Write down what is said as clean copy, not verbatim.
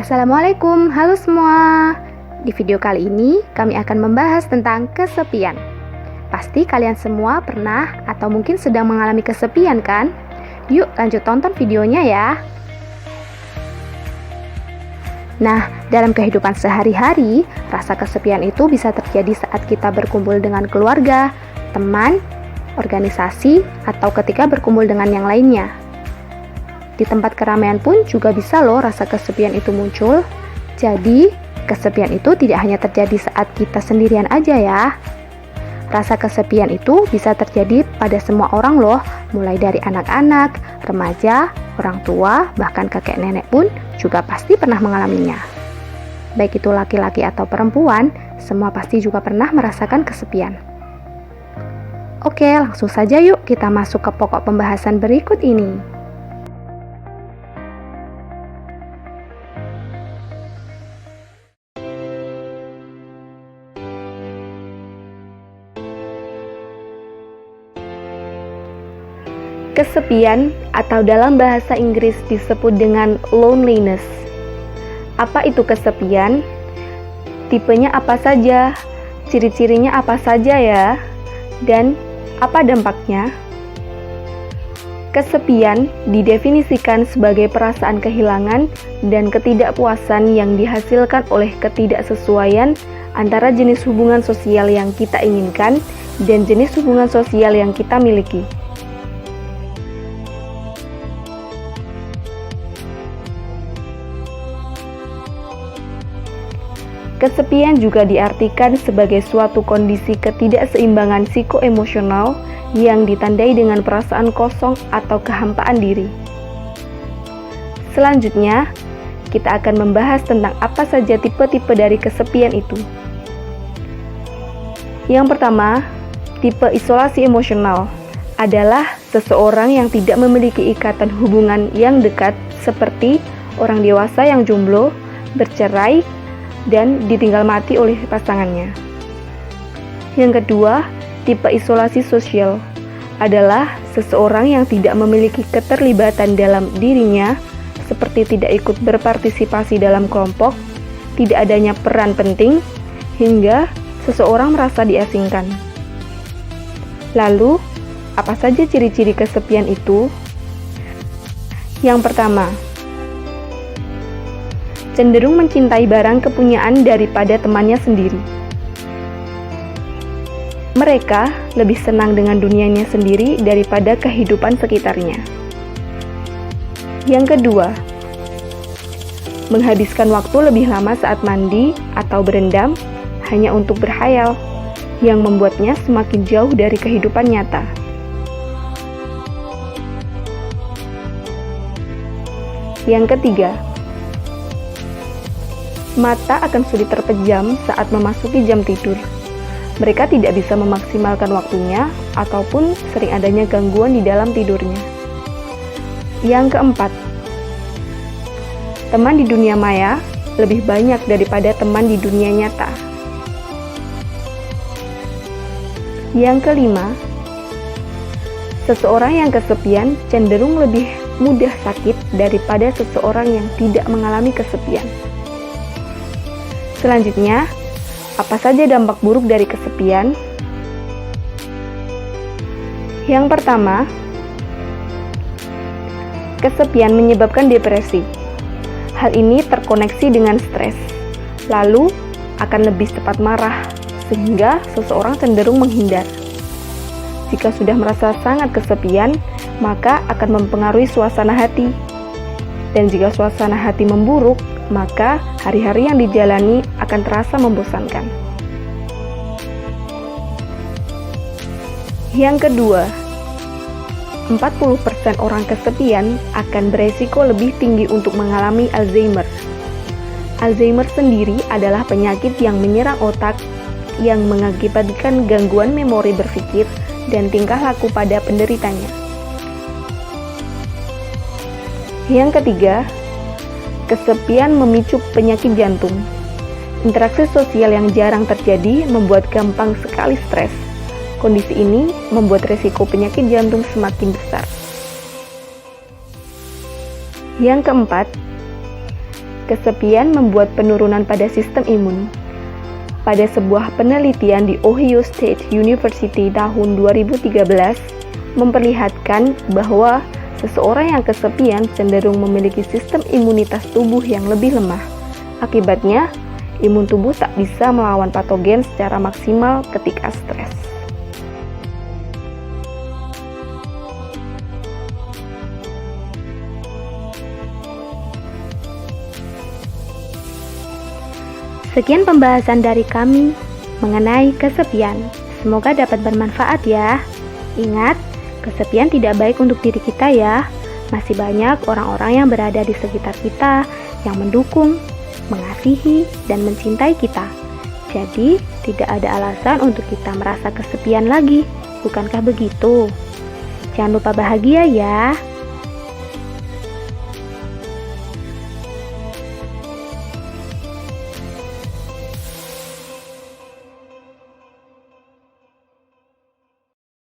Assalamualaikum, halo semua. Di video kali ini kami akan membahas tentang kesepian. Pasti kalian semua pernah atau mungkin sedang mengalami kesepian kan? Yuk lanjut tonton videonya ya. Nah, dalam kehidupan sehari-hari, rasa kesepian itu bisa terjadi saat kita berkumpul dengan keluarga, teman, organisasi, atau ketika berkumpul dengan yang lainnya. Di tempat keramaian pun juga bisa loh rasa kesepian itu muncul. Jadi, kesepian itu tidak hanya terjadi saat kita sendirian aja ya. Rasa kesepian itu bisa terjadi pada semua orang loh, mulai dari anak-anak, remaja, orang tua, bahkan kakek nenek pun juga pasti pernah mengalaminya. Baik itu laki-laki atau perempuan, semua pasti juga pernah merasakan kesepian. Oke, langsung saja yuk kita masuk ke pokok pembahasan berikut ini. Kesepian atau dalam bahasa Inggris disebut dengan loneliness. Apa itu kesepian? Tipenya apa saja? Ciri-cirinya apa saja ya? Dan apa dampaknya? Kesepian didefinisikan sebagai perasaan kehilangan dan ketidakpuasan yang dihasilkan oleh ketidaksesuaian antara jenis hubungan sosial yang kita inginkan dan jenis hubungan sosial yang kita miliki. Kesepian juga diartikan sebagai suatu kondisi ketidakseimbangan psikoemosional yang ditandai dengan perasaan kosong atau kehampaan diri. Selanjutnya, kita akan membahas tentang apa saja tipe-tipe dari kesepian itu. Yang pertama, tipe isolasi emosional adalah seseorang yang tidak memiliki ikatan hubungan yang dekat seperti orang dewasa yang jomblo, bercerai, dan ditinggal mati oleh pasangannya. Yang kedua, tipe isolasi sosial adalah seseorang yang tidak memiliki keterlibatan dalam dirinya, seperti tidak ikut berpartisipasi dalam kelompok, tidak adanya peran penting, hingga seseorang merasa diasingkan. Lalu, apa saja ciri-ciri kesepian itu? Yang pertama, cenderung mencintai barang kepunyaan daripada temannya sendiri. Mereka lebih senang dengan dunianya sendiri daripada kehidupan sekitarnya. Yang kedua, menghabiskan waktu lebih lama saat mandi atau berendam hanya untuk berhayal, yang membuatnya semakin jauh dari kehidupan nyata. Yang ketiga, mata akan sulit terpejam saat memasuki jam tidur. Mereka tidak bisa memaksimalkan waktunya ataupun sering adanya gangguan di dalam tidurnya. Yang keempat, teman di dunia maya lebih banyak daripada teman di dunia nyata. Yang kelima, seseorang yang kesepian cenderung lebih mudah sakit daripada seseorang yang tidak mengalami kesepian. Selanjutnya, apa saja dampak buruk dari kesepian? Yang pertama, kesepian menyebabkan depresi. Hal ini terkoneksi dengan stres, lalu akan lebih cepat marah, sehingga seseorang cenderung menghindar. Jika sudah merasa sangat kesepian, maka akan mempengaruhi suasana hati. Dan jika suasana hati memburuk, maka hari-hari yang dijalani akan terasa membosankan. Yang kedua, 40% orang kesepian akan beresiko lebih tinggi untuk mengalami Alzheimer. Alzheimer sendiri adalah penyakit yang menyerang otak yang mengakibatkan gangguan memori berpikir dan tingkah laku pada penderitanya. Yang ketiga, kesepian memicu penyakit jantung. Interaksi sosial yang jarang terjadi membuat gampang sekali stres. Kondisi ini membuat resiko penyakit jantung semakin besar. Yang keempat, Kesepian membuat penurunan pada sistem imun. Pada sebuah penelitian di Ohio State University tahun 2013, memperlihatkan bahwa seseorang yang kesepian cenderung memiliki sistem imunitas tubuh yang lebih lemah. Akibatnya, imun tubuh tak bisa melawan patogen secara maksimal ketika stres. Sekian pembahasan dari kami mengenai kesepian. Semoga dapat bermanfaat ya. Ingat, kesepian tidak baik untuk diri kita ya. Masih banyak orang-orang yang berada di sekitar kita yang mendukung, mengasihi, dan mencintai kita. Jadi, tidak ada alasan untuk kita merasa kesepian lagi. Bukankah begitu? Jangan lupa bahagia ya.